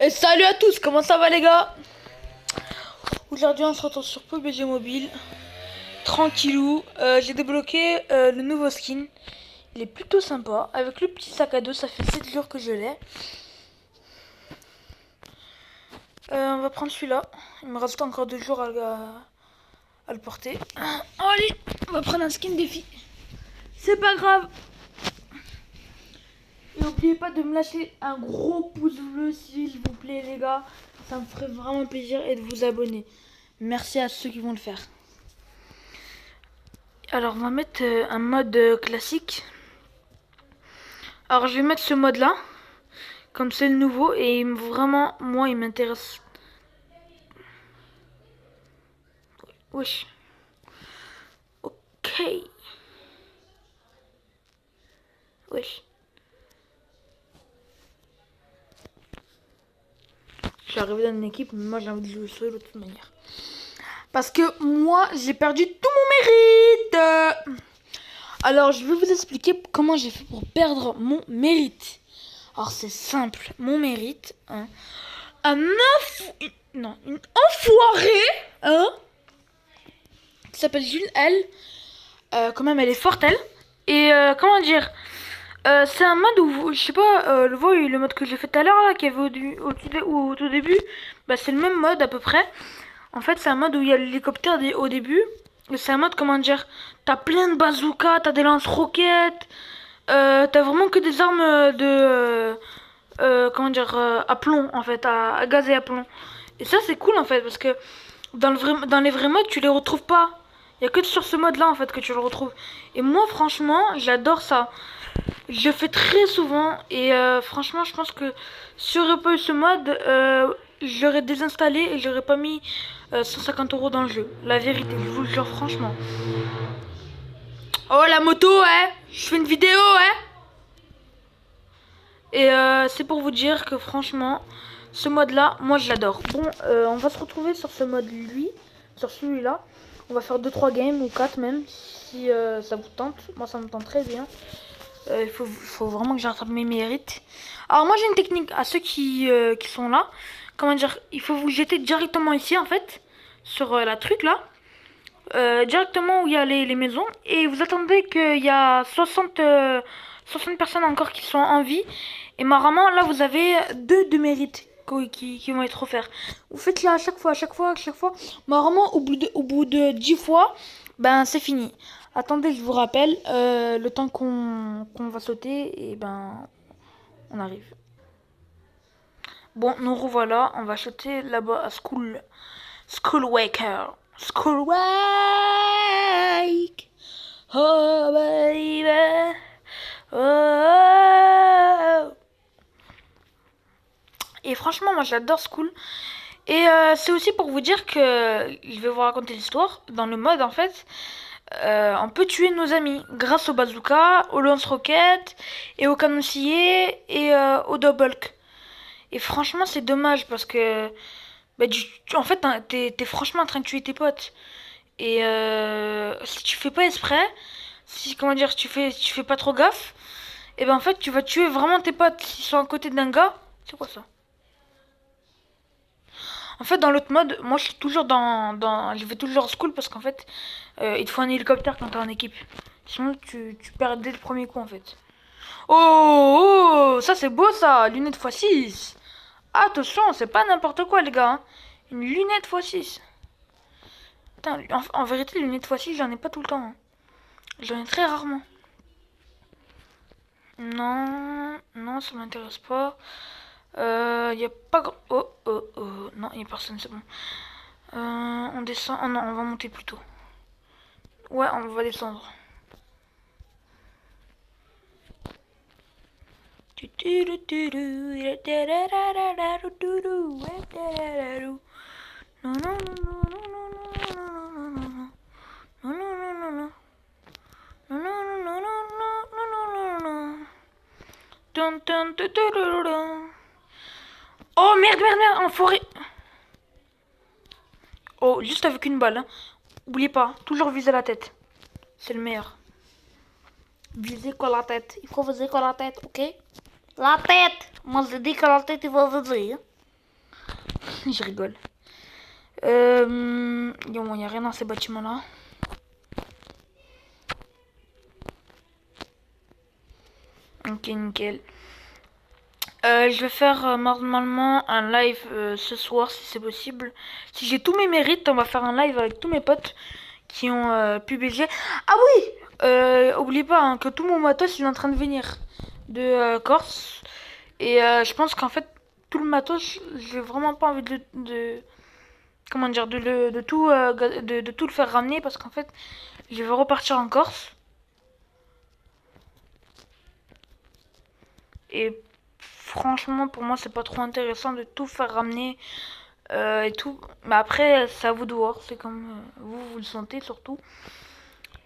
Et salut à tous, comment ça va les gars? Aujourd'hui on se retrouve sur PUBG Mobile. Tranquillou, j'ai débloqué le nouveau skin. Il est plutôt sympa. Avec le petit sac à dos, ça fait 7 jours que je l'ai. On va prendre celui-là. Il me reste encore 2 jours à le porter. Allez, on va prendre un skin défi. C'est pas grave. Et n'oubliez pas de me lâcher un gros pouce bleu s'il vous plaît les gars. Ça me ferait vraiment plaisir et de vous abonner. Merci à ceux qui vont le faire. Alors on va mettre un mode classique. Alors je vais mettre ce mode là. Comme c'est le nouveau et vraiment moi il m'intéresse. Wesh. Ok. Wesh. Je suis arrivé dans une équipe, mais moi j'ai envie de jouer seul de toute manière. Parce que moi j'ai perdu tout mon mérite. Alors je vais vous expliquer comment j'ai fait pour perdre mon mérite. Alors c'est simple, mon mérite, hein, une enfoirée, hein, qui s'appelle Jules, elle, quand même elle est forte elle, et comment dire, c'est un mode où, je sais pas, le mode que j'ai fait tout à l'heure là, qui avait au tout début, bah c'est le même mode à peu près. En fait c'est un mode où il y a l'hélicoptère au début, et c'est un mode, comment dire, t'as plein de bazookas, t'as des lance-roquettes, t'as vraiment que des armes comment dire, à plomb en fait, à gaz et à plomb. Et ça c'est cool en fait parce que dans les vrais modes tu les retrouves pas. Il y a que sur ce mode là en fait que tu le retrouves. Et moi franchement j'adore ça. Je le fais très souvent et franchement je pense que si j'aurais pas eu ce mode, j'aurais désinstallé et j'aurais pas mis 150 € dans le jeu. La vérité, je vous le jure franchement. Oh la moto, hein, je fais une vidéo, hein. Et c'est pour vous dire que franchement, ce mode-là, moi je l'adore. Bon, on va se retrouver sur ce mode, sur celui-là. On va faire 2-3 games ou 4 même, si ça vous tente. Moi ça me tente très bien. Il faut vraiment que j'attrape mes mérites. Alors moi j'ai une technique à ceux qui sont là. Comment dire, il faut vous jeter directement ici en fait, sur la truc là. Directement où il y a les maisons. Et vous attendez qu'il y a 60 personnes encore qui sont en vie. Et marrant, là vous avez 2 de mérite qui vont être offerts. Vous faites là à chaque fois. Marrant, au bout de 10 fois, ben c'est fini. Attendez, je vous rappelle, le temps qu'on va sauter, et ben on arrive. Bon, nous revoilà, on va sauter là-bas à School Waker. School Wake. Oh baby. Oh. Et franchement, moi j'adore School. Et c'est aussi pour vous dire que je vais vous raconter l'histoire. Dans le mode en fait, on peut tuer nos amis grâce au bazooka, au lance-roquette et au canoncier et au double. Et franchement, c'est dommage parce que bah, en fait, t'es franchement en train de tuer tes potes. Et si tu fais pas exprès, si comment dire, si tu fais pas trop gaffe, et ben en fait, tu vas tuer vraiment tes potes s'ils sont à côté d'un gars. C'est quoi ça? En fait, dans l'autre mode, moi je suis toujours je vais toujours school parce qu'en fait, il te faut un hélicoptère quand t'es en équipe. Sinon, tu perds dès le premier coup en fait. Oh, ça c'est beau ça, lunette x6. Attention, c'est pas n'importe quoi les gars, hein. Une lunette x6. Putain, en vérité, les lunettes x6, j'en ai pas tout le temps, hein. J'en ai très rarement. Non, non, ça m'intéresse pas. Y a pas oh, oh, oh. Non, y a personne, c'est bon. On descend. Oh non, on va monter plutôt. Ouais, on va descendre. Non, non, non, non, non, non, non, non, non, non, non, non, non. Non, non, non, non, non, non, non, non. Dun, dun, dun, dun, dun. Oh merde, enfoiré. Oh, juste avec une balle, hein. Oubliez pas, toujours viser la tête. C'est le meilleur. Viser quoi la tête. Il faut viser quoi la tête, ok? La tête. Moi je dis que la tête il faut viser. Je rigole. Il y a rien dans ces bâtiments-là. Ok, nickel. Je vais faire normalement un live ce soir si c'est possible. Si j'ai tous mes mérites, on va faire un live avec tous mes potes qui ont PUBG. Ah oui, oubliez pas hein, que tout mon matos il est en train de venir de Corse. Et je pense qu'en fait tout le matos, j'ai vraiment pas envie comment dire de tout de tout le faire ramener parce qu'en fait je vais repartir en Corse. Et franchement, pour moi, c'est pas trop intéressant de tout faire ramener et tout. Mais après, c'est à vous de voir. C'est comme vous le sentez surtout.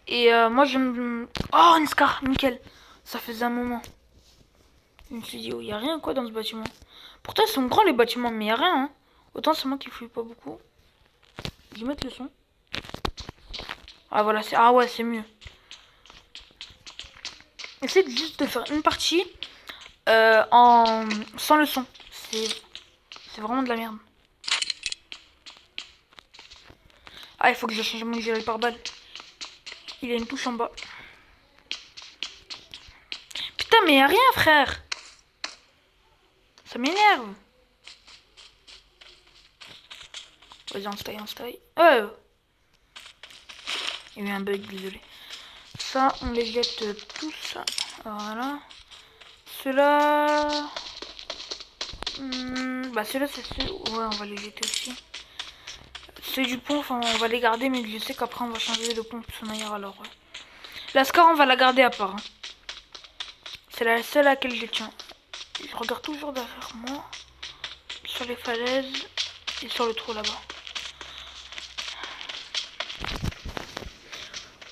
Et moi, je me... Oh, une Scar, nickel. Ça faisait un moment. Je me suis dit, oh, y a rien quoi dans ce bâtiment. Pourtant, ils sont grands les bâtiments, mais y a rien. Hein. Autant c'est moi qui fouille pas beaucoup. Je vais mettre le son. Ah voilà, ah ouais, c'est mieux. Essayez juste de faire une partie sans le son. C'est vraiment de la merde. Ah, il faut que je change mon gilet pare-balles. Il a une touche en bas. Putain, mais y'a rien, frère. Ça m'énerve. Vas-y, on se taille. Oh. Il y a eu un bug, désolé. Ça, on les jette tous. Voilà. Ceux-là... bah, ceux-là, c'est ceux... Ouais, on va les jeter aussi. Ceux du pont, enfin, on va les garder, mais je sais qu'après, on va changer de pont son ailleurs, alors... Ouais. La Scar, on va la garder à part. Hein. C'est la seule à laquelle je tiens. Je regarde toujours derrière moi. Sur les falaises. Et sur le trou là-bas.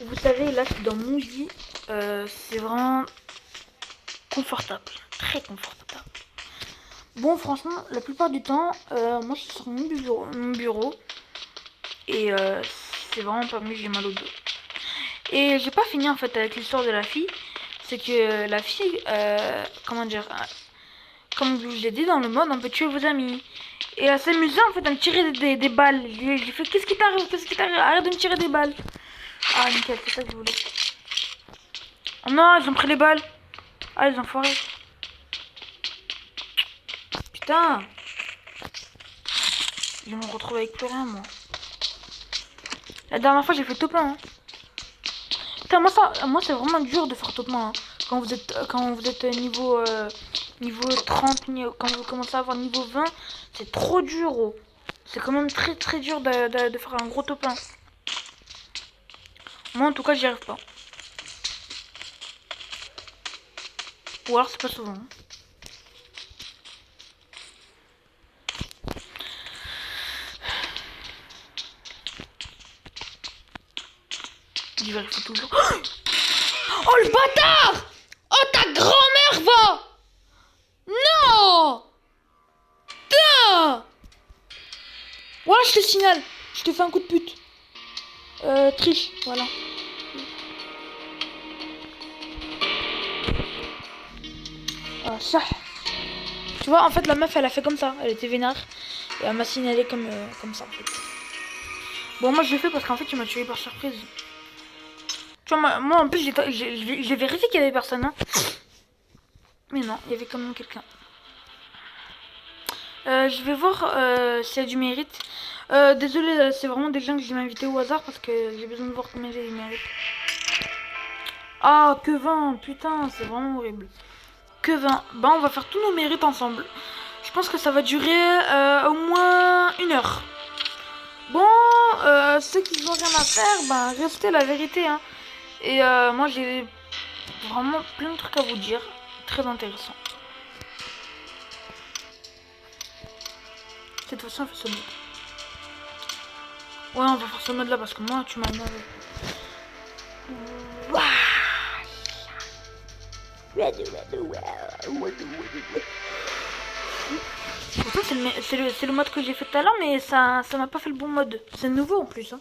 Vous savez, là, c'est dans mon lit. C'est vraiment... confortable. Très confortable. Bon, franchement, la plupart du temps, moi, je suis sur mon bureau. Et c'est vraiment pas mieux, j'ai mal au dos. Et j'ai pas fini, en fait, avec l'histoire de la fille. C'est que la fille, comment dire... Comme je l'ai dit dans le mode, on peut tuer vos amis. Et elle s'amusait en fait à me tirer des balles. J'ai fait qu'est-ce qui t'arrive? Qu'est-ce qui t'arrive? Arrête de me tirer des balles. Ah nickel, c'est ça que je voulais. Oh non, ils ont pris les balles. Ah les enfoirés. Putain. Je vais me retrouver avec plus rien moi. La dernière fois j'ai fait top 1. Hein. Putain moi c'est vraiment dur de faire top 1. Hein. Quand vous êtes niveau 30, quand vous commencez à avoir niveau 20, c'est trop dur. Oh. C'est quand même très très dur de faire un gros top 1. Moi en tout cas j'y arrive pas. Ou alors c'est pas souvent. Je vérifie toujours. Oh le bâtard! Oh ta grand-mère va! Non! Putain! Voilà, je te signale. Je te fais un coup de pute. Triche, voilà. Ça. Tu vois, en fait, la meuf, elle a fait comme ça. Elle était vénère. Et elle m'a signalé comme ça, en fait. Bon, moi, je l'ai fait parce qu'en fait, tu m'as tué par surprise. Tu vois, moi en plus, j'ai vérifié qu'il y avait personne. Hein. Mais non, il y avait quand même quelqu'un. Je vais voir s'il y a du mérite. Désolé, c'est vraiment des gens que j'ai invités au hasard parce que j'ai besoin de voir combien j'ai du mérite. Ah, que 20, putain, c'est vraiment horrible. Que 20. Bah, on va faire tous nos mérites ensemble. Je pense que ça va durer au moins 1 heure. Bon, ceux qui n'ont rien à faire, bah, restez la vérité. Hein. Et moi, j'ai vraiment plein de trucs à vous dire. Très intéressant. Cette fois-ci, on fait ce mode. Ouais, on va faire ce mode là parce que moi, tu m'as énervé. Pourtant, c'est le mode que j'ai fait tout à l'heure, mais ça m'a pas fait le bon mode. C'est nouveau en plus. Hein.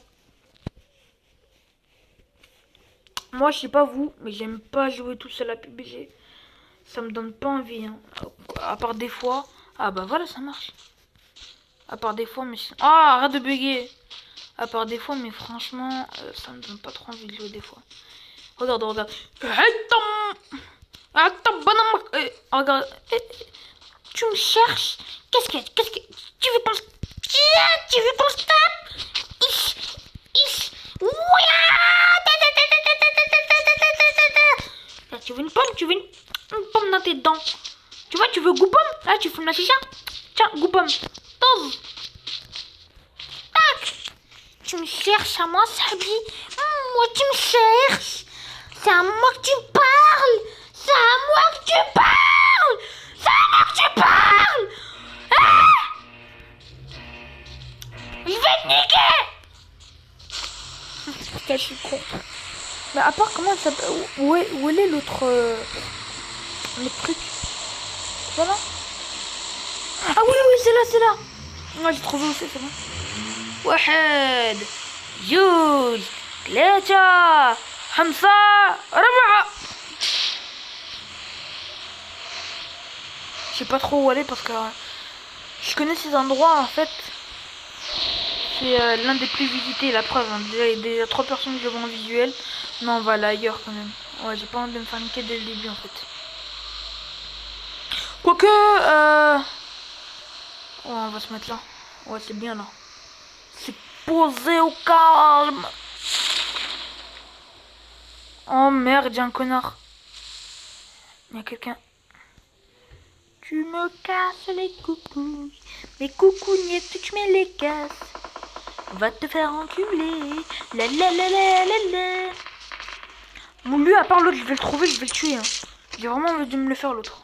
Moi, je sais pas vous, mais j'aime pas jouer tout seul à PUBG. Ça me donne pas envie. Hein. À part des fois. Ah bah voilà, ça marche. À part des fois, mais... Ah, arrête de bugger. À part des fois, mais franchement, ça me donne pas trop envie de jouer des fois. Regarde, regarde. Attends, attends, bonhomme. Regarde. Tu me cherches. Qu'est-ce que... Tu veux qu'on se... Tu veux qu'on se tape? Ish, ish. Ouya. Tu veux une pomme? Tu veux une pomme dans tes dents? Tu vois, tu veux goût pomme? Là, tu fumes la chicha? Tiens, goût pomme. Dose. Tac. Tu me cherches à moi, Sabi? Moi, tu me cherches? C'est à moi que tu parles? C'est à moi que tu parles? C'est à moi que tu parles? Ah! Je vais te niquer! Putain, je suis con. Mais à part, comment ça s'appelle? Où est l'autre... le truc? Voilà. Ah oui, oui, c'est là, c'est là. Moi, j'ai trouvé aussi, c'est bon. واحد جوج ثلاثة خمسة أربعة. Je sais pas trop où aller parce que je connais ces endroits en fait. C'est l'un des plus visités, la preuve. Hein. Déjà 3 personnes que je vois en visuel. Non, on va aller ailleurs quand même. Ouais, j'ai pas envie de me faire niquer dès le début en fait. Quoique, ouais, on va se mettre là. Ouais, c'est bien là. C'est posé au calme. Oh merde, j'ai un connard. Il y a quelqu'un. Tu me casses les coucous. Les coucougnettes, tu me les casses. Va te faire enculer. La la la la la la. Bon, lui, à part l'autre, je vais le trouver, je vais le tuer. Hein. J'ai vraiment envie de me le faire l'autre.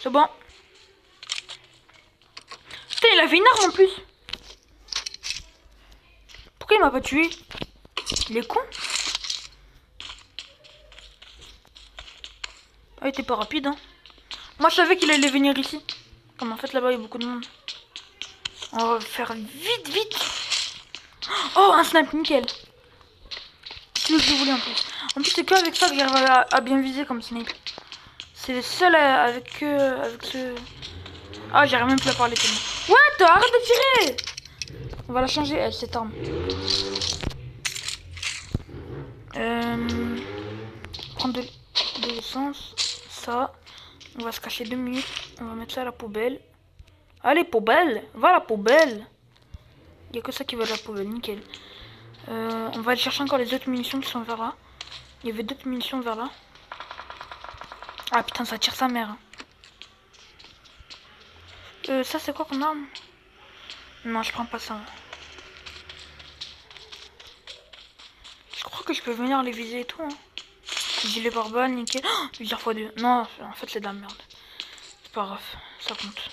C'est bon. Putain, il avait une arme en plus. Pourquoi il m'a pas tué? Il est con. Ah, il était pas rapide, hein. Moi, je savais qu'il allait venir ici. Comme en fait, là-bas, il y a beaucoup de monde. On va faire vite, vite. Oh, un snipe, nickel. C'est ce que je voulais en plus. En plus, c'est qu'avec ça que j'arrive à bien viser comme snipe. C'est le seul avec ce... Ah, j'arrive même plus à parler tellement. What? Arrête de tirer! On va la changer, elle, cette arme. Prendre de l'essence. Ça. On va se cacher 2 minutes. On va mettre ça à la poubelle. Allez, poubelle! Va à la poubelle! Il n'y a que ça qui va à la poubelle, nickel. On va aller chercher encore les autres munitions qui sont vers là. Il y avait d'autres munitions vers là. Ah putain, ça tire sa mère. Ça c'est quoi comme arme? Non, je prends pas ça. Je crois que je peux venir les viser et tout. Hein. Gilet pare-balles, nickel. Oh, viseur x2. Non, en fait c'est de la merde. C'est pas grave, ça compte.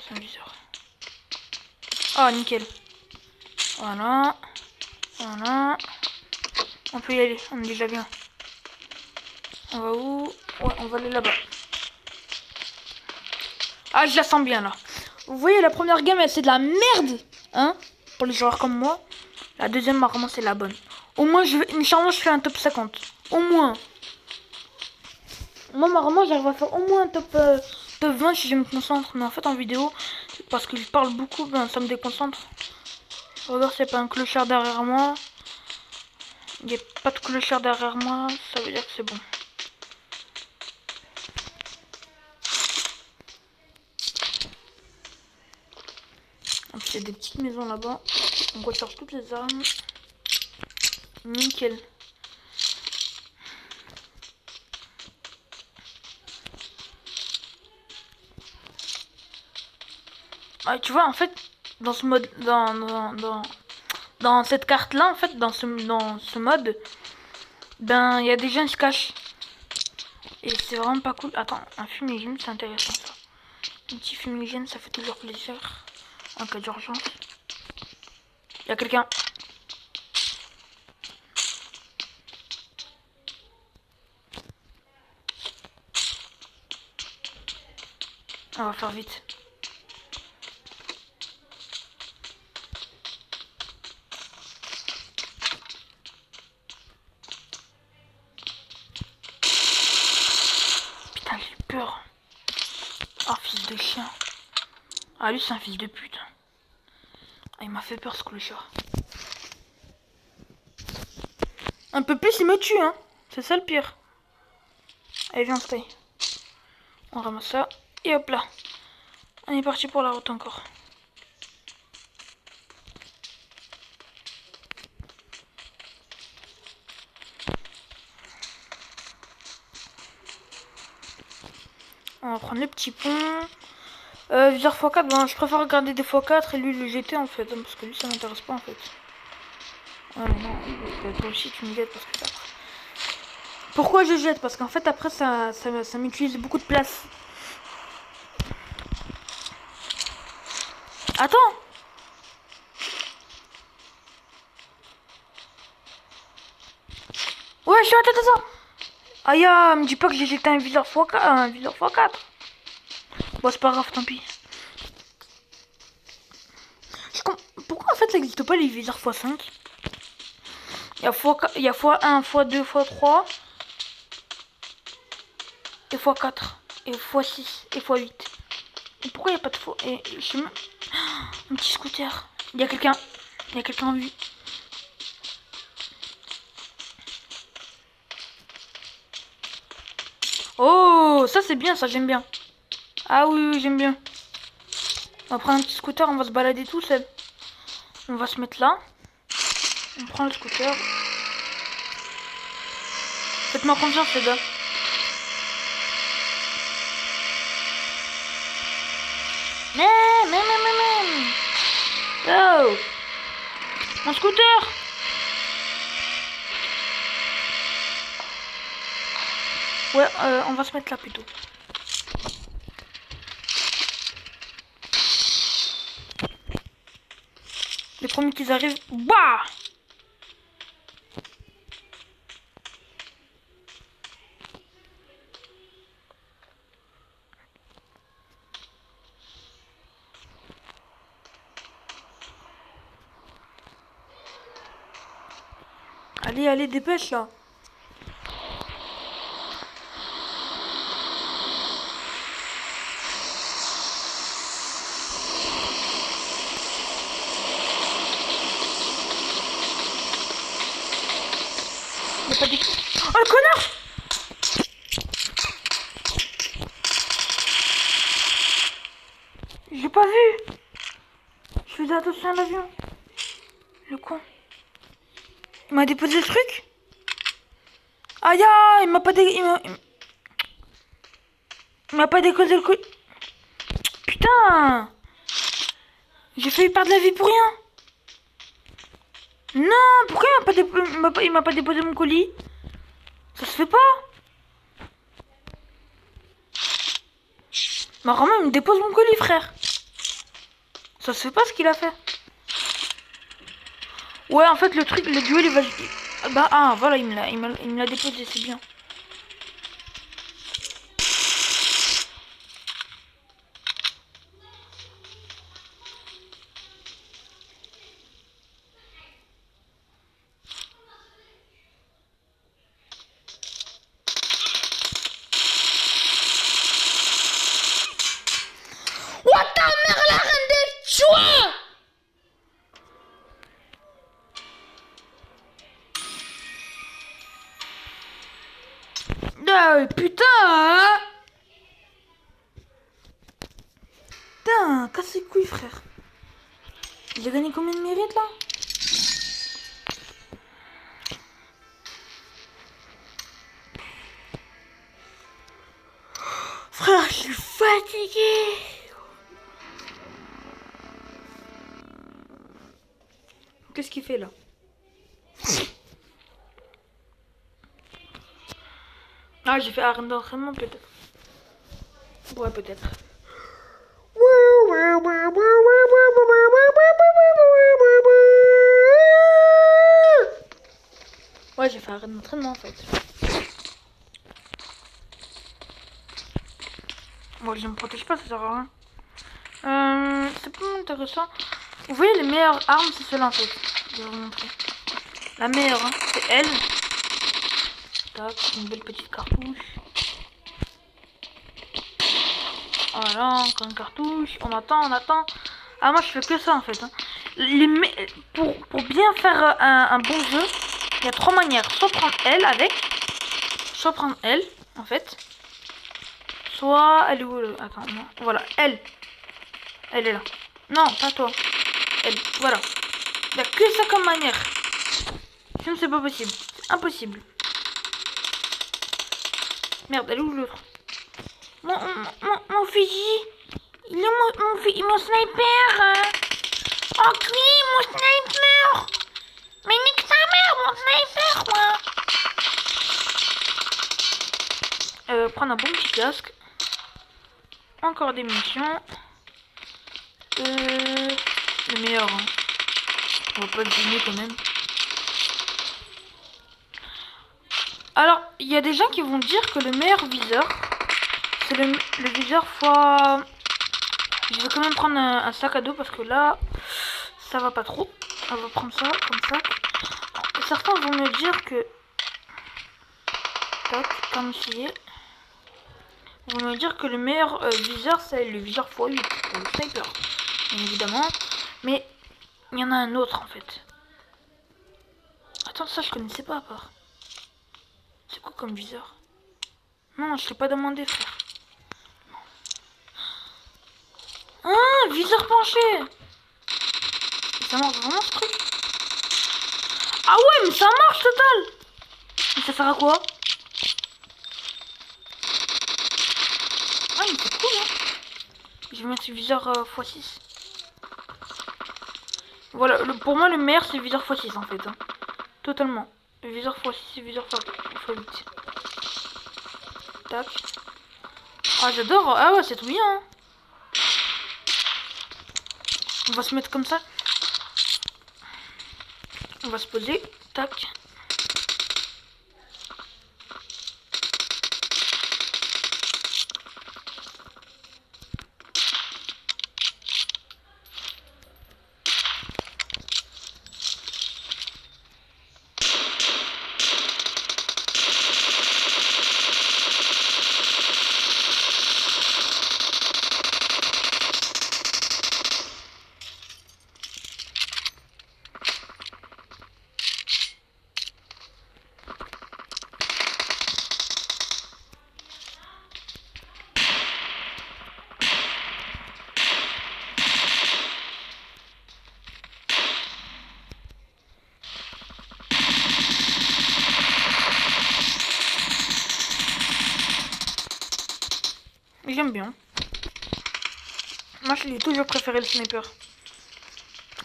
C'est un viseur. Ah, nickel. Voilà. Voilà. On peut y aller, on est déjà bien. On va où? Ouais, on va aller là-bas. Ah, je la sens bien là. Vous voyez, la première game, c'est de la merde. Hein? Pour les joueurs comme moi. La deuxième, apparemment, c'est la bonne. Au moins, Inch'Allah, je fais un top 50. Au moins. Moi, normalement, j'arrive à faire au moins un top 20 si je me concentre. Mais en fait, en vidéo, parce que je parle beaucoup, ben, ça me déconcentre. Regarde, c'est pas un clochard derrière moi. Il n'y a pas de clochard derrière moi. Ça veut dire que c'est bon. Il y a des petites maisons là-bas. On recharge toutes les armes. Nickel. Ah, tu vois, en fait, dans ce mode, dans cette carte-là, en fait, dans ce mode, ben, il y a des gens qui se cachent. Et c'est vraiment pas cool. Attends, un fumigène, c'est intéressant ça. Un petit fumigène, ça fait toujours plaisir. En cas d'urgence. Il y a quelqu'un. On va faire vite. fils de chien. Ah, lui, c'est un fils de pute. Ah, il m'a fait peur, ce clochard. Un peu plus, il me tue, hein. C'est ça le pire. Allez, viens, stay. On ramasse ça. Et hop là. On est parti pour la route encore. On va prendre le petit pont. Viseur x4, ben, je préfère regarder des x4 et lui le GT en fait. Parce que lui ça m'intéresse pas en fait. Ah mais non, toi aussi tu me jettes parce que ça. Pourquoi je jette? Parce qu'en fait après ça m'utilise beaucoup de place. Attends! Ouais, je suis attends. Aïe, me dis pas que j'ai jeté un viseur x4, un viseur x4. Bon, c'est pas grave, tant pis. Pourquoi en fait ça n'existe pas les viseurs x5? Il y a x1, x2, x3 et x4 et x6 et x8. Et pourquoi il n'y a pas de x... Et je sais même... Un petit scooter. Il y a quelqu'un en vue. Oh, ça c'est bien, ça j'aime bien. Ah oui, j'aime bien. On va prendre un petit scooter, on va se balader tout seul. On va se mettre là. On prend le scooter. Faites-moi confiance les gars. Mais. Oh, mon scooter. Ouais, on va se mettre là plutôt. Les premiers qu'ils arrivent, bah. Allez, dépêche là. Y'a pas des... Oh le connard! J'ai pas vu. Je faisais attention à l'avion. Le con. Il m'a déposé le truc. Aïe, il m'a pas il m'a pas déposé le coup. Putain. J'ai failli perdre la vie pour rien. Non, pourquoi il m'a pas déposé mon colis? Ça se fait pas. Mais vraiment, il me dépose mon colis, frère. Ça se fait pas ce qu'il a fait. Ouais, en fait, le truc, le duel, il va... Bah, ah, voilà, il me l'a déposé, c'est bien. What ta mère, la reine des choix! Ah, putain! Putain, casse les couilles, frère. J'ai gagné combien de mérites, là? Frère, je suis fatigué. Qu'est-ce qu'il fait, là? Ah, j'ai fait arène d'entraînement, peut-être. Ouais, peut-être. Ouais, j'ai fait arène d'entraînement, en fait. Moi, je ne me protège pas, ça sert à rien. C'est pas intéressant. Vous voyez, les meilleures armes, c'est celle-là, en fait. Je vais vous montrer. La meilleure, hein, c'est elle. Tac, une belle petite cartouche. Voilà, encore une cartouche. On attend, on attend. Ah, moi je fais que ça en fait. Hein. Pour bien faire un bon jeu, il y a 3 manières. Soit prendre L avec, soit prendre L en fait. Soit, elle est où le... Attends, non. Voilà, elle. Elle est là. Non, pas toi. Elle, voilà. Il n'y a que ça comme manière. Sinon, c'est pas possible. C'est impossible. Merde, elle est où l'autre? Mon fusil. Il est mon sniper. Hein. Oh, oui, mon sniper. Mais nique sa mère, mon sniper, moi. Prendre un bon petit casque. Encore des munitions. Le meilleur. Hein. On va pas le dîner quand même. Alors, il y a des gens qui vont dire que le meilleur viseur, c'est le viseur fois... Je vais quand même prendre un sac à dos parce que là, ça va pas trop. On va prendre ça comme ça. Certains vont me dire que... Tac, comme essayer. Ils vont me dire que le meilleur viseur, c'est le viseur x8 pour le sniper. Bien évidemment. Mais il y en a un autre en fait. Attends, ça je connaissais pas à part. C'est quoi comme viseur? Non, je t'ai pas demandé, frère. Ah, viseur penché. Ça marche vraiment ce truc? Ah ouais, mais ça marche total. Mais ça sert à quoi? Ah, mais c'est cool, hein. Je vais mettre le viseur x6. Voilà, pour moi le meilleur c'est le viseur x6 en fait. Hein. Totalement. Le viseur x6 et le viseur x8. Tac. Ah j'adore. Ah ouais, c'est tout bien. Hein. On va se mettre comme ça. On va se poser. Tac. J'aime bien. Moi, je l'ai toujours préféré le sniper.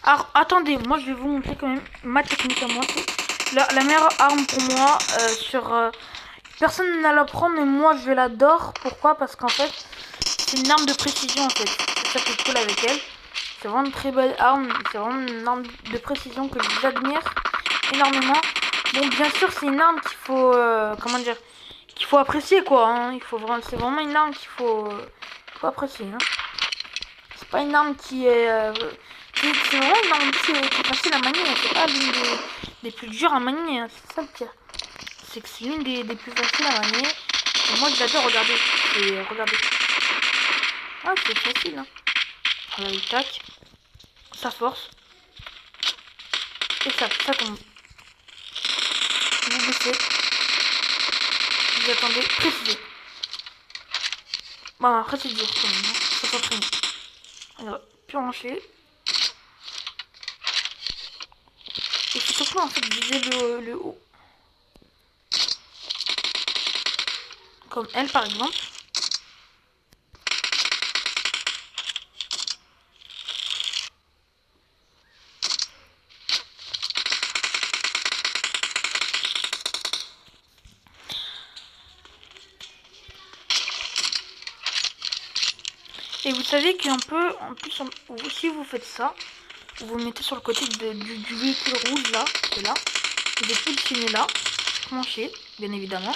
Alors, attendez, moi, je vais vous montrer quand même ma technique à moi. La meilleure arme pour moi, personne n'a la prendre, mais moi, je l'adore. Pourquoi? Parce qu'en fait, c'est une arme de précision, en fait. C'est ça qui est cool avec elle. C'est vraiment une très belle arme. C'est vraiment une arme de précision que j'admire énormément. Bon, bien sûr, c'est une arme qu'il faut, comment dire, qu'il faut apprécier, quoi. Hein. C'est vraiment une arme qu'il faut apprécier. Hein. C'est pas une arme qui est... c'est vraiment une arme qui est facile à manier. C'est pas l'une des plus dures à manier. Hein. C'est ça le pire. C'est que c'est l'une des plus faciles à manier. Et moi, j'adore regarder. Regardez. Ah, c'est facile. Hein. Regardez, tac. Ça force. Et ça tombe. Vous baissez. Vous attendez. Précisez. Bon, après, c'est dur quand même. Hein. Ça s'entraîne. Alors, plancher. Et c'est surtout en fait viser le haut. Comme elle par exemple. Et vous savez qu'un peu, en plus, si vous faites ça, vous le mettez sur le côté du véhicule rouge là, c'est là. Vous positionner là, plancher, bien évidemment.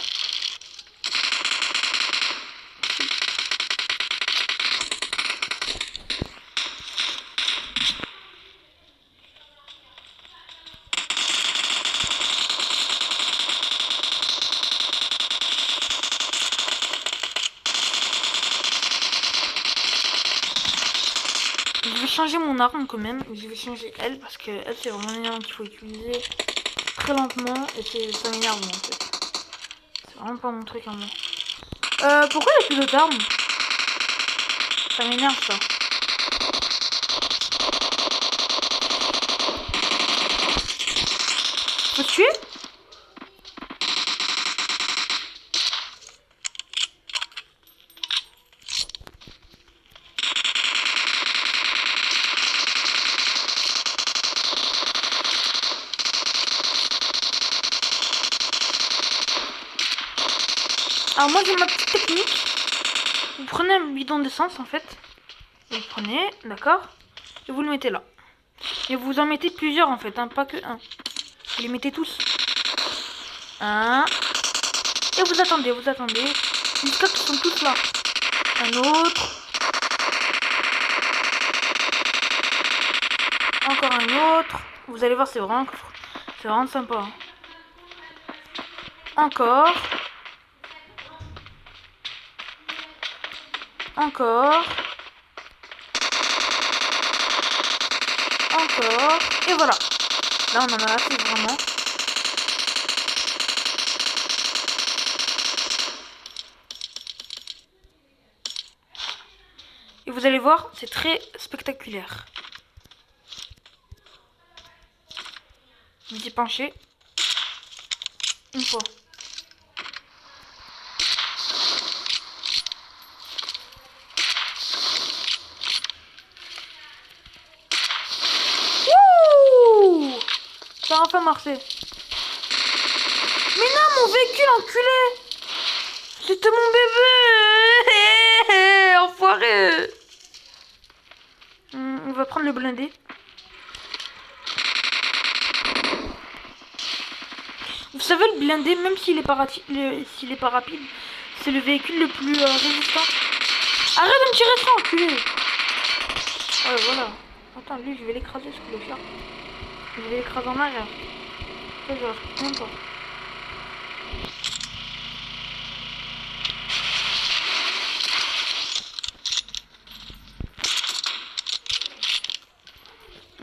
Je vais changer mon arme quand même. Je vais changer elle parce que elle c'est vraiment une arme qu'il faut utiliser très lentement et ça m'énerve en fait. C'est vraiment pas mon truc à moi. Pourquoi il y a plus d'autres armes? Ça m'énerve ça. Faut te tuer? Alors moi j'ai ma petite technique. Vous prenez un bidon d'essence en fait. Vous le prenez, d'accord? Et vous le mettez là. Et vous en mettez plusieurs en fait, hein, pas que un. Vous les mettez tous. Un. Et vous attendez, jusqu'à qu'ils sont tous là. Un autre. Encore un autre. Vous allez voir, c'est vraiment sympa. Hein. Encore. Encore. Encore. Et voilà. Là, on en a assez vraiment. Et vous allez voir, c'est très spectaculaire. Je me suis penché. Une fois. Wouh! Ça a enfin marché. Mais non, mon véhicule, enculé! C'était mon bébé! Enfoiré! On va prendre le blindé. Vous savez, le blindé, même s'il est pas rapide, c'est le véhicule le plus résistant. Arrête de me tirer dessus, enculé! Ouais, voilà. Attends, lui, je vais l'écraser, ce clochard. Je vais l'écraser en arrière. Ça, je respecte même pas.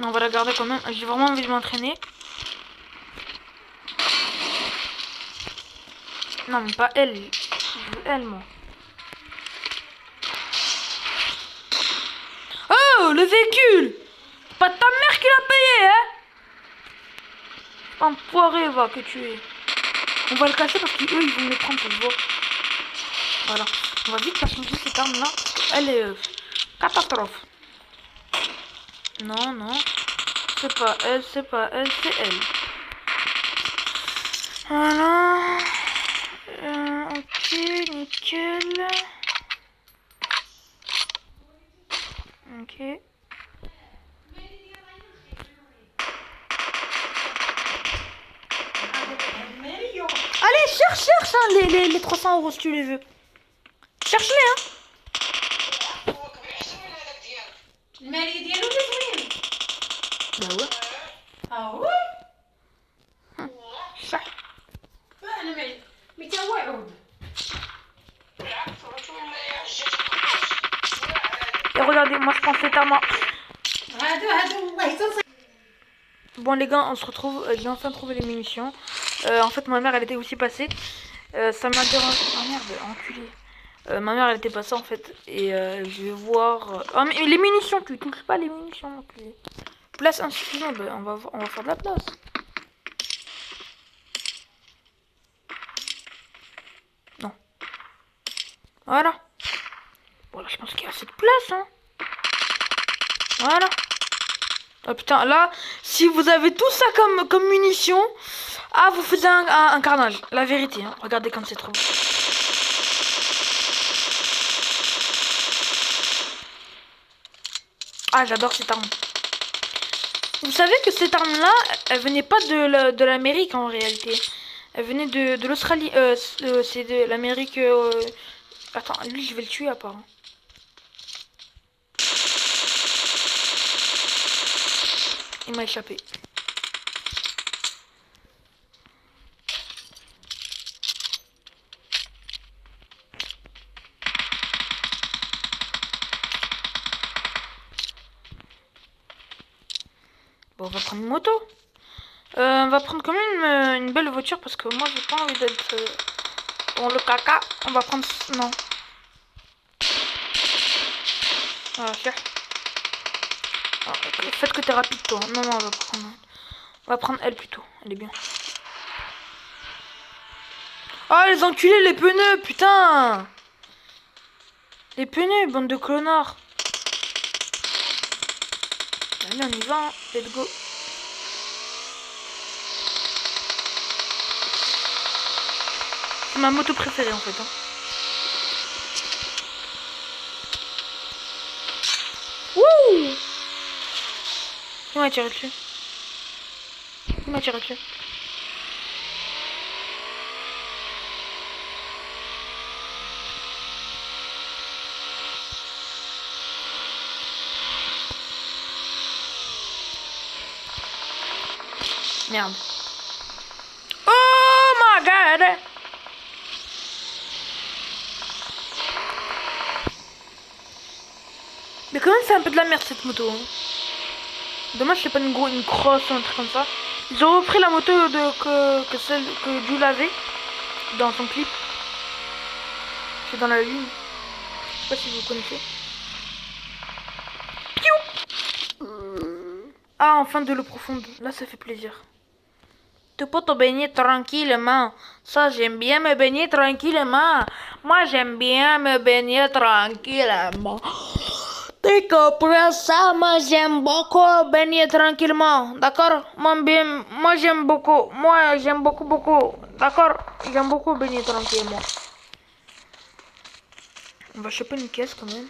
On va la garder quand même. J'ai vraiment envie de m'entraîner. Non, mais pas elle. Je veux elle, moi. Oh, le véhicule! Pas ta mère qui l'a payé, hein? Enfoiré, va, que tu es. On va le casser parce qu'eux, ils vont me prendre, je vois. Voilà. On va vite pas changer cette arme-là. Elle est catastrophe. Non, non. C'est pas elle, c'est elle. Voilà. Ok, nickel. Ok. Allez, cherche hein, les 300 € si tu les veux. Cherche-les, hein. المالية ديالو زوين. Bah ouais. هو صح. انا مي تا هو عود. Et regardez, moi je prends cette arme. هادو والله تصير. Bon les gars, on se retrouve. J'ai enfin trouvé les munitions. En fait, ma mère elle était aussi passée. Ça m'a dérangé. Oh merde, enculé. Ma mère elle était passée en fait. Et je vais voir. Oh mais les munitions, tu touches pas les munitions, enculé. Place insuffisante, on va faire de la place. Non. Voilà. Voilà, je pense qu'il y a assez de place, hein. Voilà. Oh putain, là, si vous avez tout ça comme munitions, ah, vous faisiez un carnage. La vérité, hein. Regardez comme c'est trop beau. Ah, j'adore cette arme. Vous savez que cette arme-là, elle venait pas de l'Amérique en réalité. Elle venait de l'Australie. C'est de l'Amérique. Attends, lui, je vais le tuer à part. Hein. Il m'a échappé. Bon, on va prendre une moto. On va prendre quand même une belle voiture parce que moi j'ai pas envie d'être dans le caca. On va prendre... Non. Ah, cher. Ah, faites que t'es rapide toi. Non, non, on va prendre elle plutôt. Elle est bien. Oh les enculés, les pneus, putain. Les pneus, bande de connards. Allez, on y va, hein. Let's go. C'est ma moto préférée en fait. Hein. Wouh! Il m'a tiré dessus. Il m'a tiré dessus. Merde. Oh my god! Mais quand même c'est un peu de la merde cette moto. Hein. Dommage c'est pas une crosse ou un truc comme ça. Ils ont repris la moto que celle que Jules avait dans son clip. C'est dans la lune. Je sais pas si vous connaissez. Ah enfin de l'eau profonde. Là ça fait plaisir. Tu peux te baigner tranquillement. Ça j'aime bien me baigner tranquillement. Moi j'aime bien me baigner tranquillement. Tu comprends ça? Moi j'aime beaucoup baigner tranquillement. D'accord? Moi j'aime beaucoup. Moi j'aime beaucoup. D'accord? J'aime beaucoup baigner tranquillement. On va choper une caisse quand même.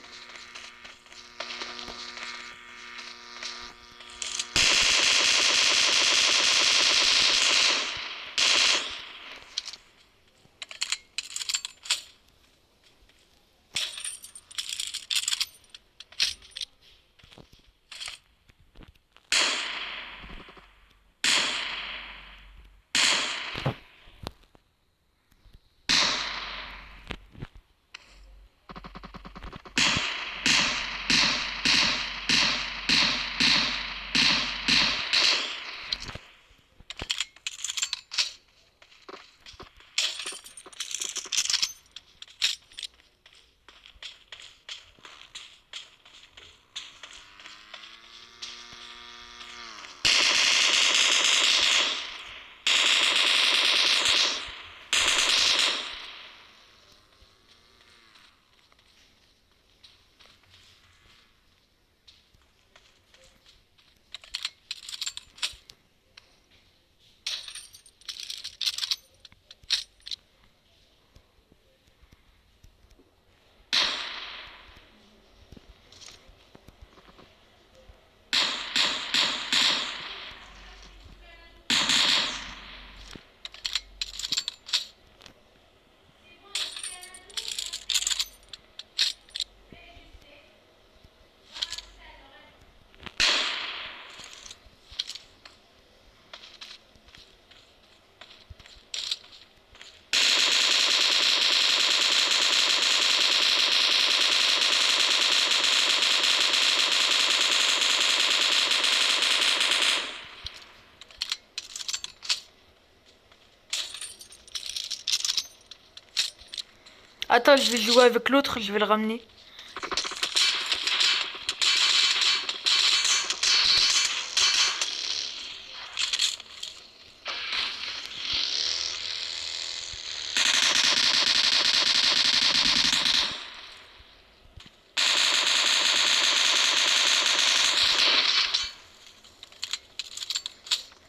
Attends, je vais jouer avec l'autre, je vais le ramener.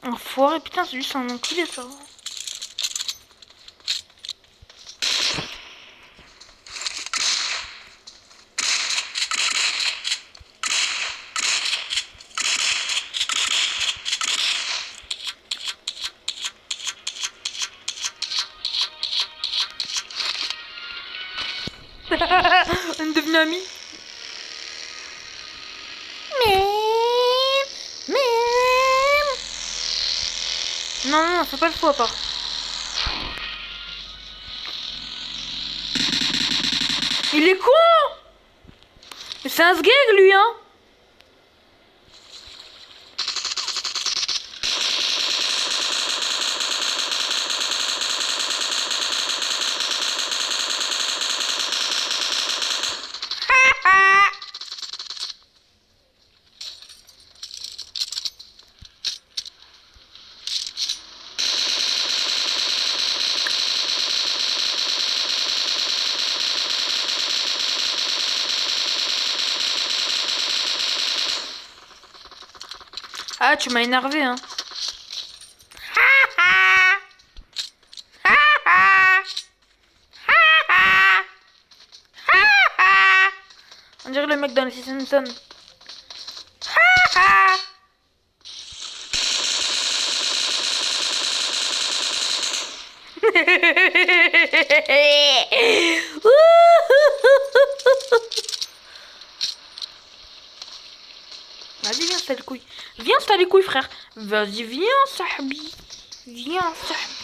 Enfoiré, putain, c'est juste un enculé ça. On est devenus amis. Non, c'est pas le fou à part. Il est con. Mais c'est un sgeg lui, hein. Ah, tu m'as énervé, hein. On dirait le mec dans les Simpsons. Vas-y, viens, installe les couilles. Viens, installe les couilles, frère. Vas-y, viens, Sahbi. Viens, Sahbi.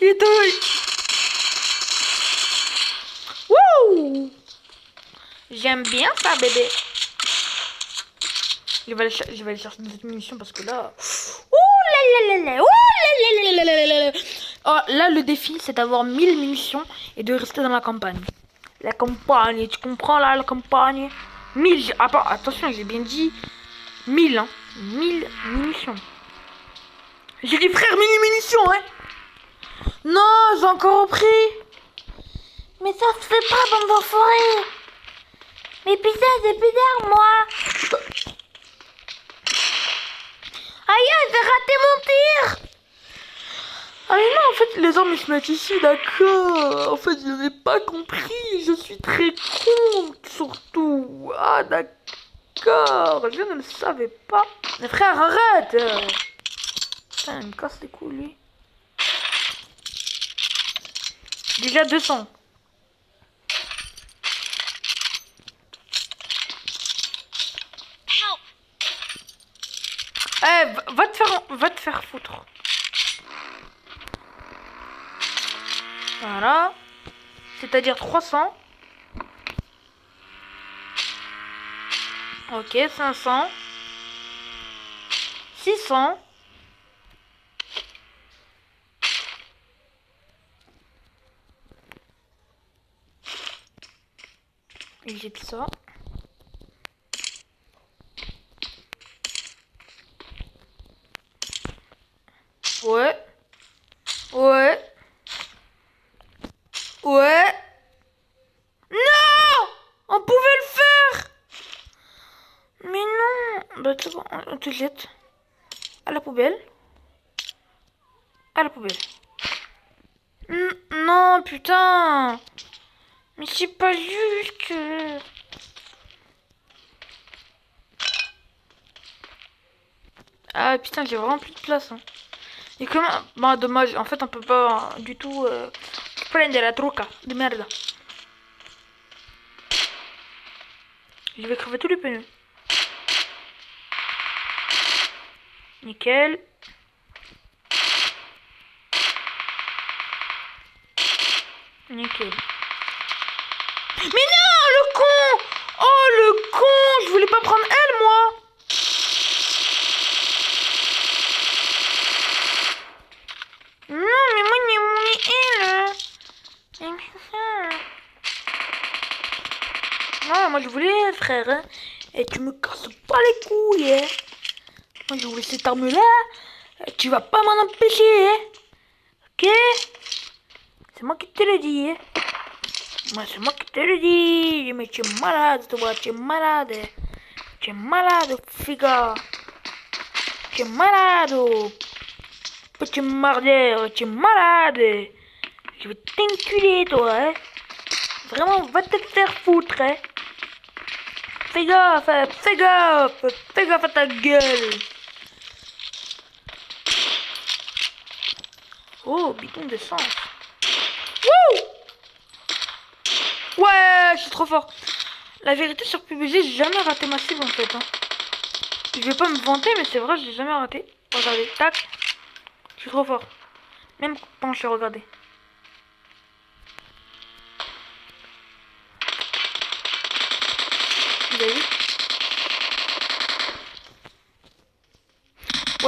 Il est tombé. Wouh! J'aime bien ça, bébé. Je vais aller chercher des munitions parce que là... Ouh là là là là. Ouh là là là là là là. Oh, là, le défi, c'est d'avoir 1000 munitions et de rester dans la campagne. La campagne, tu comprends là, la campagne? 1000, attention, j'ai bien dit 1000, hein. 1000 munitions. J'ai dit frère, 1000 munitions, hein. Non, j'ai encore repris. Mais ça se fait pas, bande d'enfoirés. Mais putain, c'est bizarre, moi. Aïe, j'ai raté mon tir. Ah mais non, en fait, les armes, ils se mettent ici, d'accord. En fait, je n'ai pas compris. Je suis très con, surtout. Ah, d'accord. Je ne le savais pas. Mais frère, arrête. Putain, il me casse les couilles, lui. Déjà 200. Eh, va te faire foutre. Voilà. C'est-à-dire 300. Ok, 500. 600. Et j'ai tout ça. Ouais. Ouais. Ouais. Non! On pouvait le faire! Mais non! Bah, tu vois, on te jette. À la poubelle. À la poubelle. Non, putain! Mais c'est pas juste. Ah putain, j'ai vraiment plus de place. Hein. Et comment... Bah dommage, en fait on peut pas du tout prendre la troca de merde. Je vais crever tous les pneus. Nickel. Nickel. Mais non, le con! Oh le con! Je voulais pas prendre elle, moi! Non, mais moi, j'ai voulu elle. Non, moi, je voulais elle, frère. Hein. Et tu me casses pas les couilles. Hein. Moi, je voulais cette arme-là. Tu vas pas m'en empêcher. Hein. Ok? C'est moi qui te le dis. Hein. Moi, c'est moi qui te le dis. Mais tu es malade, toi. Tu es malade. Tu es malade, figa. Tu es malade. Petit mardeur, tu es malade. Je vais t'enculer, toi, hein. Vraiment, va te faire foutre, hein. Fais gaffe, fais gaffe. Fais gaffe à ta gueule. Oh, bidon d'essence. Wouh! Ouais, je suis trop fort. La vérité, sur PUBG, j'ai jamais raté ma cible, en fait, hein. Je vais pas me vanter, mais c'est vrai, j'ai jamais raté. Regardez, tac. Je suis trop fort. Même quand je suis regardé.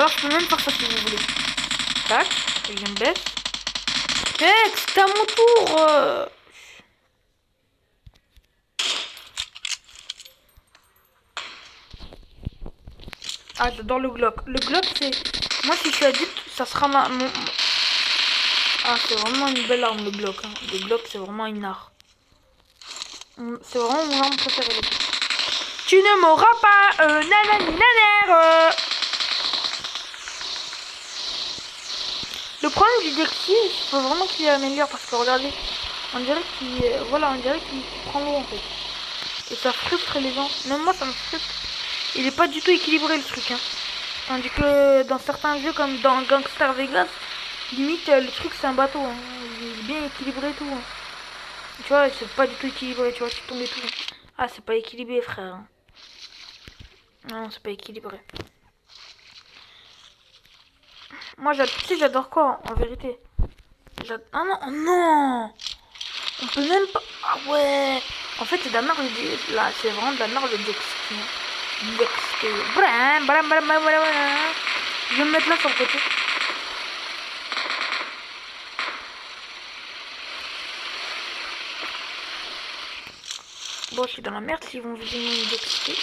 alors je peux même faire ça si vous voulez. Tac, et je me baisse. Mec, c'est à mon tour. Ah, j'adore le Glock. Le Glock, c'est... Moi, si je suis adulte, ça sera mon... Ah, c'est vraiment une belle arme, le Glock. Hein. Le Glock, c'est vraiment une art. C'est vraiment mon arme préférée. Tu ne m'auras pas, nanani naner. Le problème du Dexy, il faut vraiment qu'il améliore parce que regardez, on dirait qu'il, voilà, on dirait qu'il prend l'eau en fait. Et ça frustre les gens. Même moi, ça me frustre. Il est pas du tout équilibré le truc. Hein. Tandis que dans certains jeux comme dans Gangster Vegas, limite le truc c'est un bateau. Hein. Il est bien équilibré et tout. Hein. Tu vois, c'est pas du tout équilibré. Tu vois, tu tombes et tout. Ah, c'est pas équilibré, frère. Hein. Non, c'est pas équilibré. Moi, tu sais, j'adore quoi, en vérité. Ah non, oh non. On peut même pas... Ah ouais. En fait, c'est de la merde. Là, c'est vraiment de la merde le Dexter. Je vais me mettre là sur le côté. Bon, je suis dans la merde s'ils vont viser mon Dexter.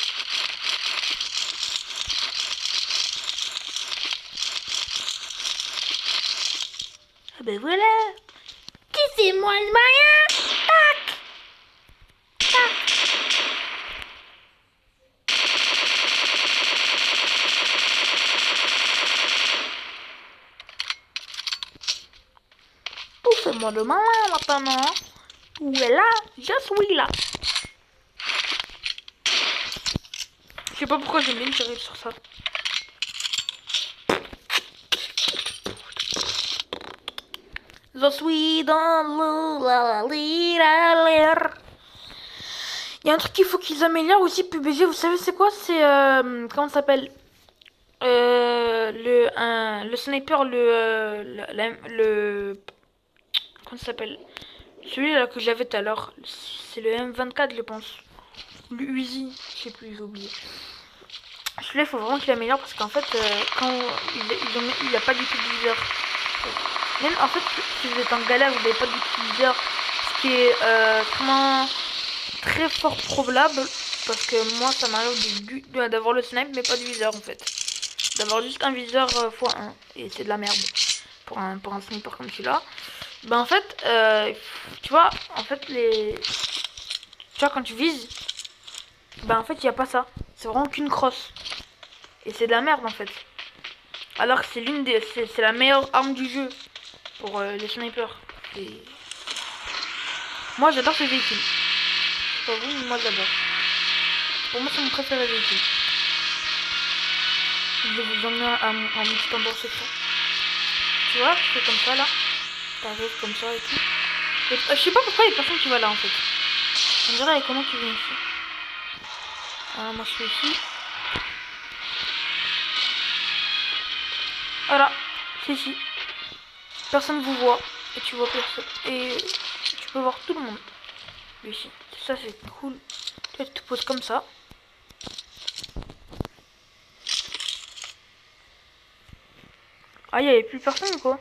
Ah ben voilà. Qui c'est moi le moyen? Tac. Tac. Tout c'est-moi le malin maintenant. Où est là? Je suis là. Je sais pas pourquoi j'aime bien tirer sur ça. Je suis dans l'air. Il y a un truc qu'il faut qu'ils améliorent aussi, PUBG, vous savez c'est quoi? C'est comment ça s'appelle? Le sniper, comment ça s'appelle? Celui-là que j'avais tout à l'heure, c'est le M24 je pense. Le Uzi, je sais plus, j'ai oublié. Celui-là il faut vraiment qu'il améliore parce qu'en fait quand il a pas du tout de viseur. Même en fait si vous êtes en galère, vous n'avez pas du tout de viseur, ce qui est vraiment très fort probable parce que moi ça m'arrive d'avoir le snipe mais pas de viseur en fait. D'avoir juste un viseur x1 et c'est de la merde pour un sniper comme celui-là. Ben en fait, tu vois, en fait tu vois quand tu vises, ben en fait il n'y a pas ça. C'est vraiment qu'une crosse. Et c'est de la merde en fait. Alors que c'est la meilleure arme du jeu pour les snipers. Et... Moi j'adore ce véhicule. Pas vous, mais moi j'adore. Pour moi c'est mon préféré véhicule. Je vais vous emmener à mon petit endroit secret. Tu vois, c'est comme ça là. T'arrives comme ça et tout. Et, je sais pas pourquoi il y a personne qui va là en fait. On dirait comment tu viens ici. Alors moi je suis ici. Voilà, c'est ici. Personne vous voit. Et tu vois personne. Et tu peux voir tout le monde. Ici. Ça c'est cool. Tu te poses comme ça. Ah, il n'y avait plus personne ou quoi?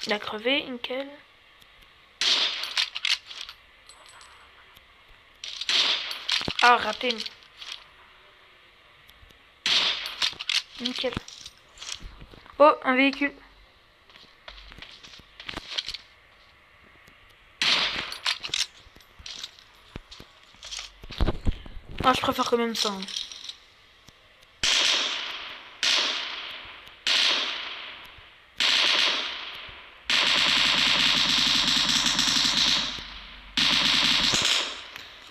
Il a crevé, nickel. Ah, raté. Nickel. Oh, un véhicule. Ah, je préfère quand même ça. Hein.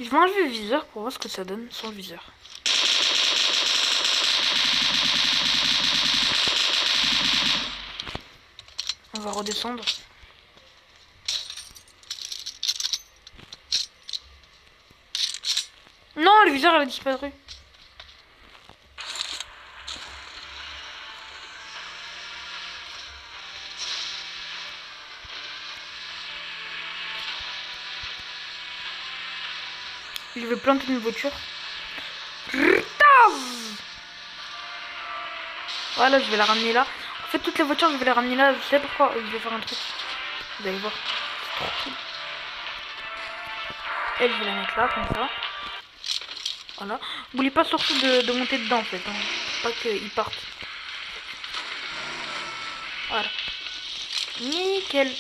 Je vais enlever le viseur pour voir ce que ça donne sans le viseur. On va redescendre. Non, le viseur, elle a disparu. Je vais planter une voiture. Voilà, je vais la ramener là. En fait, toutes les voitures, je vais les ramener là. Je sais pourquoi. Je vais faire un truc. Vous allez voir. C'est trop cool. Elle, je vais la mettre là, comme ça. Voilà. N'oubliez pas surtout de monter dedans, en fait. Hein. Pas qu'ils partent. Voilà. Nickel.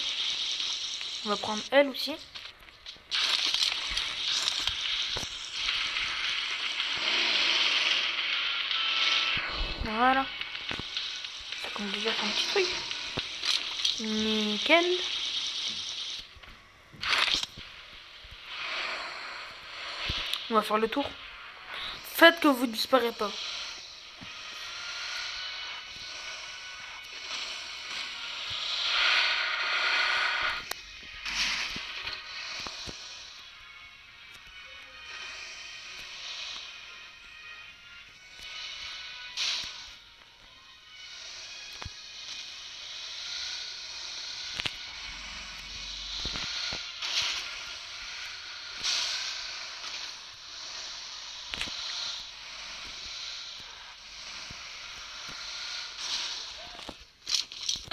On va prendre elle aussi. Voilà. Ça commence déjà à faire un petit truc. Nickel. On va faire le tour. Faites que vous disparaissez pas.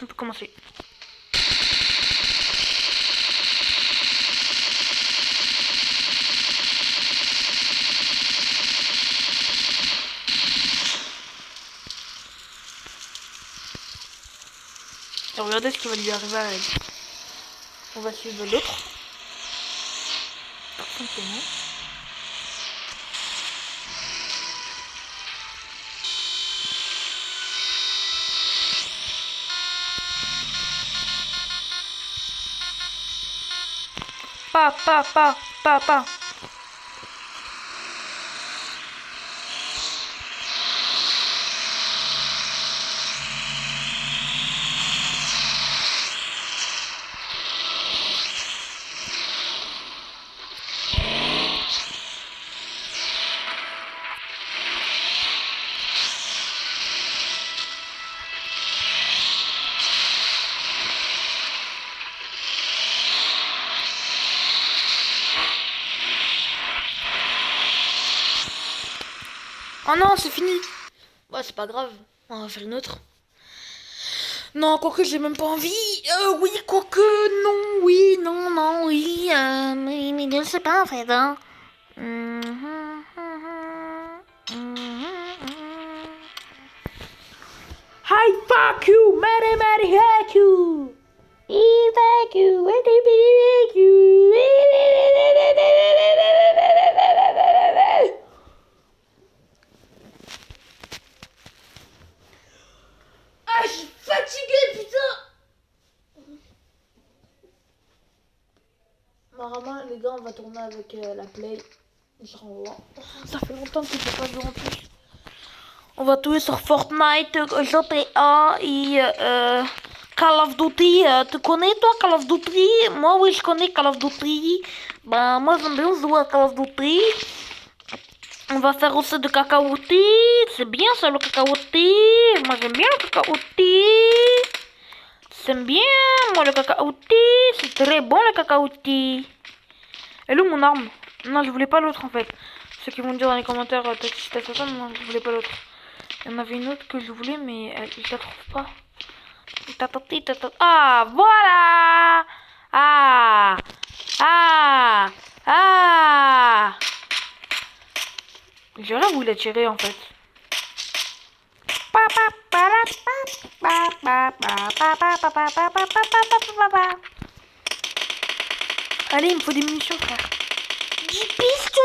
On peut commencer. Et regardez ce qui va lui arriver à elle. On va suivre l'autre. Simplement. Pa. Oh non, c'est fini. Bah, c'est pas grave. On va faire une autre. Non, quoique j'ai même pas envie. Oui, quoique, non, oui, non, oui. Mais je sais pas en fait. Hein. Hi, fuck you, Mary, fuck you. Fuck you, Ah, je suis fatiguée, putain. Normalement, les gars, on va tourner avec la Play. Ça fait longtemps que je n'ai pas joué en plus. On va jouer sur Fortnite, GTA et Call of Duty. Tu connais toi Call of Duty? Moi, oui, je connais Call of Duty. Ben, moi, j'aime bien jouer à Call of Duty. On va faire aussi de cacahuètes. C'est bien ça, le cacahuète. Moi, j'aime bien le cacahuète. J'aime bien, moi, le cacahuète. C'est très bon, le cacahuète. Elle est où mon arme? Non, je voulais pas l'autre, en fait. Ceux qui vont dire dans les commentaires, non, je voulais pas l'autre. Il y en avait une autre que je voulais, mais je la trouve pas. Ah, voilà! Ah! Je dirais où il a tiré en fait. Allez, il me faut des munitions, frère. Dépêche-toi.